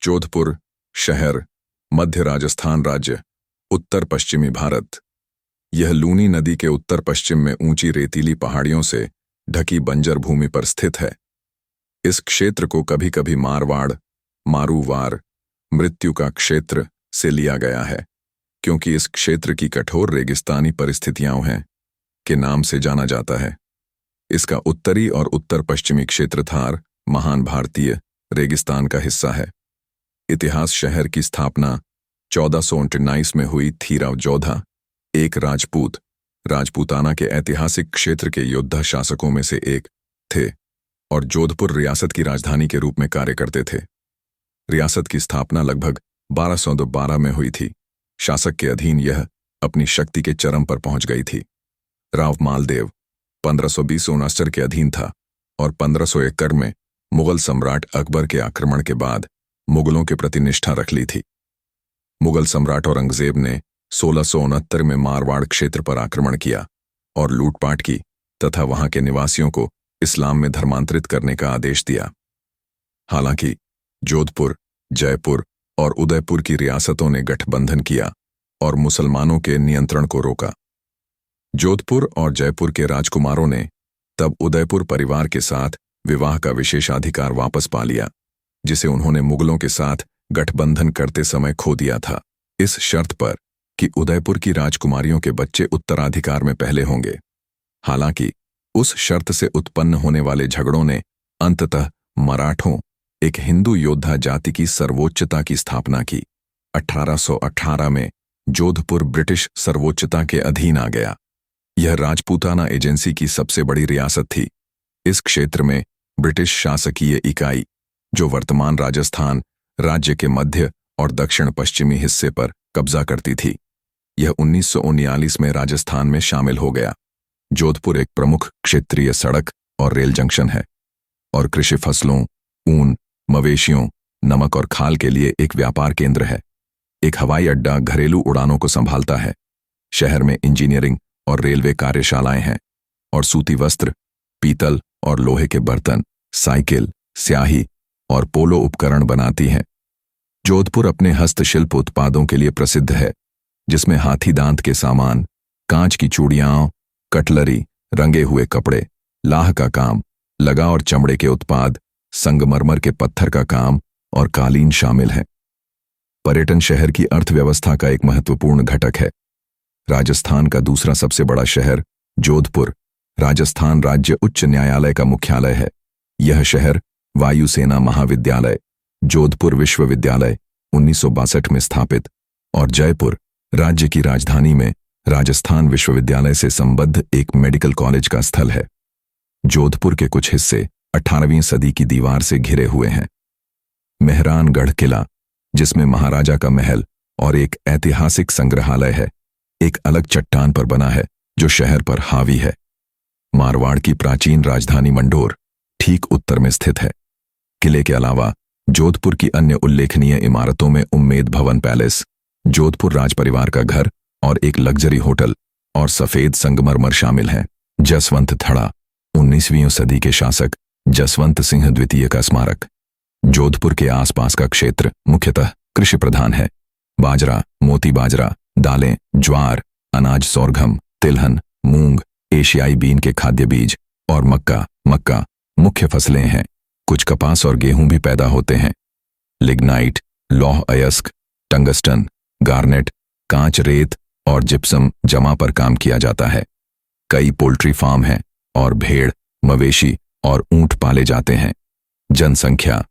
जोधपुर शहर, मध्य राजस्थान राज्य, उत्तर पश्चिमी भारत। यह लूनी नदी के उत्तर पश्चिम में ऊंची रेतीली पहाड़ियों से ढकी बंजर भूमि पर स्थित है। इस क्षेत्र को कभी कभी मारवाड़, मारूवार, मृत्यु का क्षेत्र से लिया गया है, क्योंकि इस क्षेत्र की कठोर रेगिस्तानी परिस्थितियां हैं के नाम से जाना जाता है। इसका उत्तरी और उत्तर पश्चिमी क्षेत्र थार महान भारतीय रेगिस्तान का हिस्सा है। इतिहास शहर की स्थापना 1419 में हुई थी। राव जोधा एक राजपूताना के ऐतिहासिक क्षेत्र के योद्धा शासकों में से एक थे और जोधपुर रियासत की राजधानी के रूप में कार्य करते थे। रियासत की स्थापना लगभग 1212 में हुई थी। शासक के अधीन यह अपनी शक्ति के चरम पर पहुंच गई थी। राव मालदेव 1520 के अधीन था और 1571 में मुगल सम्राट अकबर के आक्रमण के बाद मुगलों के प्रति निष्ठा रख ली थी। मुगल सम्राट औरंगजेब ने 1669 में मारवाड़ क्षेत्र पर आक्रमण किया और लूटपाट की तथा वहां के निवासियों को इस्लाम में धर्मांतरित करने का आदेश दिया। हालांकि जोधपुर, जयपुर और उदयपुर की रियासतों ने गठबंधन किया और मुसलमानों के नियंत्रण को रोका। जोधपुर और जयपुर के राजकुमारों ने तब उदयपुर परिवार के साथ विवाह का विशेषाधिकार वापस पा लिया, जिसे उन्होंने मुगलों के साथ गठबंधन करते समय खो दिया था, इस शर्त पर कि उदयपुर की राजकुमारियों के बच्चे उत्तराधिकार में पहले होंगे। हालांकि उस शर्त से उत्पन्न होने वाले झगड़ों ने अंततः मराठों, एक हिंदू योद्धा जाति की सर्वोच्चता की स्थापना की। 1818 में जोधपुर ब्रिटिश सर्वोच्चता के अधीन आ गया। यह राजपूताना एजेंसी की सबसे बड़ी रियासत थी। इस क्षेत्र में ब्रिटिश शासकीय इकाई, जो वर्तमान राजस्थान राज्य के मध्य और दक्षिण पश्चिमी हिस्से पर कब्जा करती थी, यह 1939 में राजस्थान में शामिल हो गया। जोधपुर एक प्रमुख क्षेत्रीय सड़क और रेल जंक्शन है और कृषि फसलों, ऊन, मवेशियों, नमक और खाल के लिए एक व्यापार केंद्र है। एक हवाई अड्डा घरेलू उड़ानों को संभालता है। शहर में इंजीनियरिंग और रेलवे कार्यशालाएं हैं और सूती वस्त्र, पीतल और लोहे के बर्तन, साइकिल, स्याही और पोलो उपकरण बनाती हैं। जोधपुर अपने हस्तशिल्प उत्पादों के लिए प्रसिद्ध है, जिसमें हाथी दांत के सामान, कांच की चूड़ियां, कटलरी, रंगे हुए कपड़े, लाह का काम, लगा और चमड़े के उत्पाद, संगमरमर के पत्थर का काम और कालीन शामिल हैं। पर्यटन शहर की अर्थव्यवस्था का एक महत्वपूर्ण घटक है। राजस्थान का दूसरा सबसे बड़ा शहर जोधपुर राजस्थान राज्य उच्च न्यायालय का मुख्यालय है। यह शहर वायुसेना महाविद्यालय, जोधपुर विश्वविद्यालय 1962 में स्थापित और जयपुर राज्य की राजधानी में राजस्थान विश्वविद्यालय से संबद्ध एक मेडिकल कॉलेज का स्थल है। जोधपुर के कुछ हिस्से 18वीं सदी की दीवार से घिरे हुए हैं। मेहरानगढ़ किला, जिसमें महाराजा का महल और एक ऐतिहासिक संग्रहालय है, एक अलग चट्टान पर बना है जो शहर पर हावी है। मारवाड़ की प्राचीन राजधानी मंडोर ठीक उत्तर में स्थित है। किले के अलावा जोधपुर की अन्य उल्लेखनीय इमारतों में उम्मेद भवन पैलेस, जोधपुर राजपरिवार का घर और एक लग्जरी होटल और सफेद संगमरमर शामिल हैं। जसवंत थड़ा, 19वीं सदी के शासक जसवंत सिंह द्वितीय का स्मारक। जोधपुर के आसपास का क्षेत्र मुख्यतः कृषि प्रधान है। बाजरा, मोती बाजरा, दालें, ज्वार, अनाज सोरघम, तिलहन, मूंग, एशियाई बीन के खाद्य बीज और मक्का मुख्य फसलें हैं। कुछ कपास और गेहूं भी पैदा होते हैं। लिग्नाइट, लौह अयस्क, टंगस्टन, गार्नेट, कांच रेत और जिप्सम जमा पर काम किया जाता है। कई पोल्ट्री फार्म हैं और भेड़, मवेशी और ऊंट पाले जाते हैं। जनसंख्या